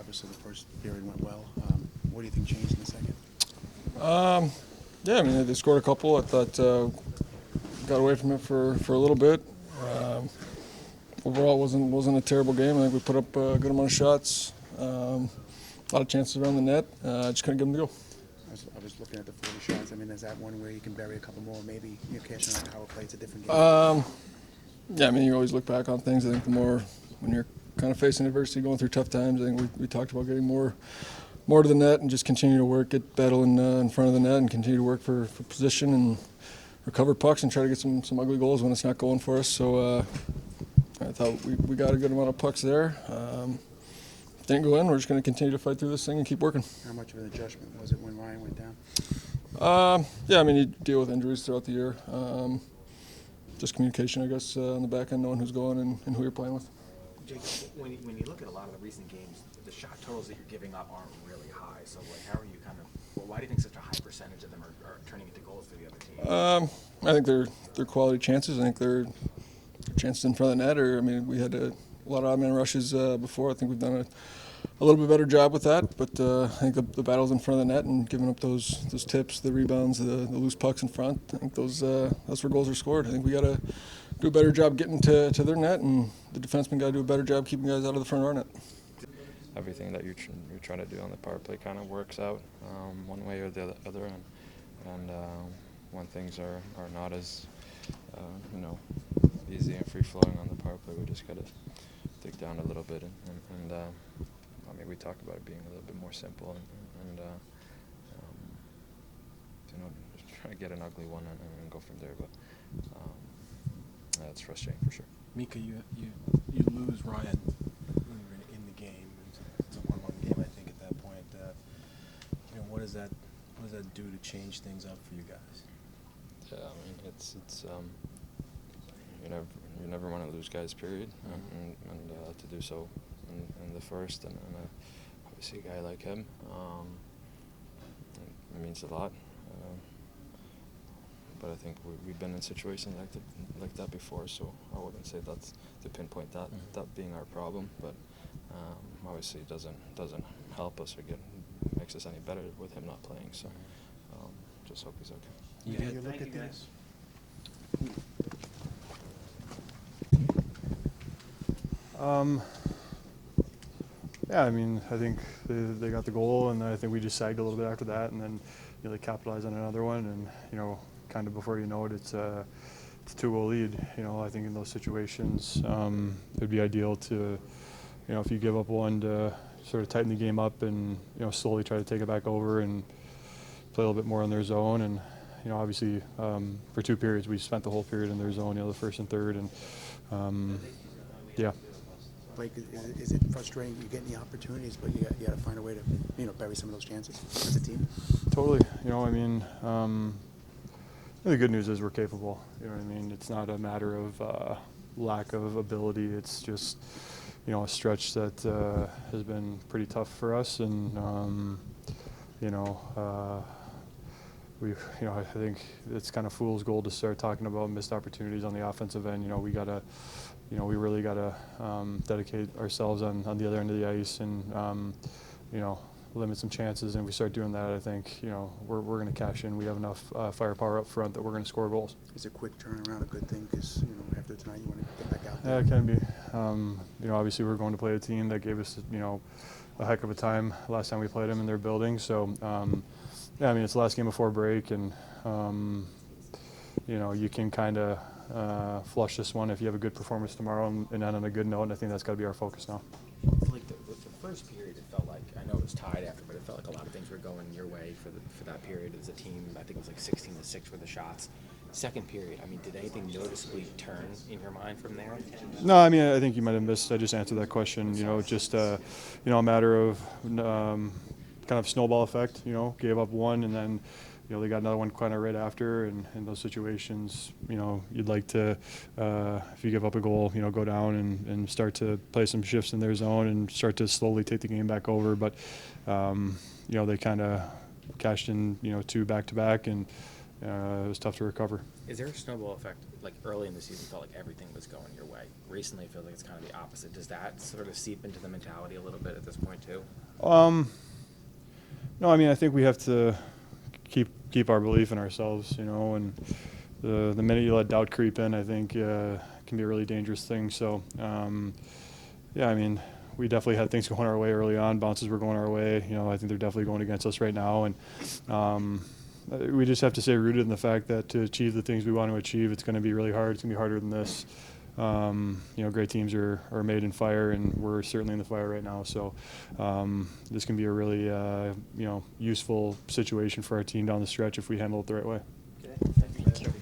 obviously the first period went well. What do you think changed in the second? Yeah, I mean, they scored a couple. I thought got away from it for a little bit. Overall, it wasn't a terrible game. I think we put up a good amount of shots, a lot of chances around the net. Just couldn't get them to go. I was looking at the 40 shots. I mean, is that one where you can bury a couple more? Maybe you're cashing on power play. It's a different game. Yeah, I mean, you always look back on things. I think the more when you're kind of facing adversity, going through tough times, I think we talked about getting more to the net and just continue to work, get battle in front of the net and continue to work for position and recover pucks and try to get some ugly goals when it's not going for us. So I thought we got a good amount of pucks there. Didn't go in. We're just going to continue to fight through this thing and keep working. How much of an adjustment was it when Ryan went down? Yeah, I mean, you deal with injuries throughout the year. Just communication, I guess, on the back end, knowing who's going and who you're playing with. Jacob, when you look at a lot of the recent games, the shot totals that you're giving up aren't really high. So, how are you why do you think such a high percentage of them are turning into goals for the other team? I think they're quality chances. I think they're chances in front of the net. I mean, we had a lot of odd man rushes before. I think we've done a little bit better job with that. But I think the battles in front of the net and giving up those tips, the rebounds, the loose pucks in front, I think that's where goals are scored. I think we got to do a better job getting to their net, and the defenseman got to do a better job keeping guys out of the front of our net. Everything that you're trying to do on the power play kind of works out one way or the other, and when things are not as easy and free flowing on the power play, we just got to dig down a little bit and I mean, we talked about it being a little bit more simple and just try to get an ugly one and go from there, but that's frustrating for sure. Mika, you lose Ryan in the game. It's a 1-1 game, I think, at that point. What does that do to change things up for you guys? Yeah, I mean, it's you never want to lose guys, period, and to do so in the first, and obviously a guy like him, it means a lot. But I think we've been in situations like that before, so I wouldn't say that's to pinpoint that being our problem. But obviously it doesn't help us or makes us any better with him not playing. So just hope he's okay. You look at this. Yeah, I mean, I think they got the goal, and I think we just sagged a little bit after that, and then they capitalized on another one, and kind of before you know it, it's a 2-goal lead. I think in those situations, it'd be ideal to, if you give up one, to sort of tighten the game up and slowly try to take it back over and play a little bit more in their zone. And obviously for 2 periods, we spent the whole period in their zone, the first and third, and yeah. Blake, is it frustrating? You're getting the opportunities, but you got to find a way to bury some of those chances as a team. Totally. I mean, the good news is we're capable. You know what I mean? It's not a matter of lack of ability. It's just a stretch that has been pretty tough for us, and I think it's kind of fool's gold to start talking about missed opportunities on the offensive end. We really gotta dedicate ourselves on the other end of the ice and limit some chances. And if we start doing that, I think we're going to cash in. We have enough firepower up front that we're going to score goals. Is a quick turnaround a good thing? Because after tonight, you want to get back out there. Yeah, it can be. Obviously we're going to play a team that gave us a heck of a time last time we played them in their building. So yeah, I mean, it's the last game before break, and you can kind of flush this one if you have a good performance tomorrow and end on a good note, and I think that's got to be our focus now. Like the first period, it felt like, I know it was tied after, but it felt like a lot of things were going your way for that period as a team. I think it was like 16-6 for the shots. Second period, I mean, did anything noticeably turn in your mind from there? No, I mean, I think you might have missed. I just answered that question. Just a matter of kind of snowball effect. Gave up one, and then they got another one kind of right after. And in those situations, you'd like to, if you give up a goal, go down and start to play some shifts in their zone and start to slowly take the game back over. But they kind of cashed in, 2 back-to-back, and it was tough to recover. Is there a snowball effect? Like early in the season, felt like everything was going your way. Recently, it feels like it's kind of the opposite. Does that sort of seep into the mentality a little bit at this point too? No, I mean, I think we have to keep our belief in ourselves, you know, and the minute you let doubt creep in, I think can be a really dangerous thing. So, yeah, I mean, we definitely had things going our way early on. Bounces were going our way. You know, I think they're definitely going against us right now. And we just have to stay rooted in the fact that to achieve the things we want to achieve, it's going to be really hard. It's going to be harder than this. You know, great teams are made in fire, and we're certainly in the fire right now. So this can be a really, you know, useful situation for our team down the stretch if we handle it the right way. Okay. Thank you.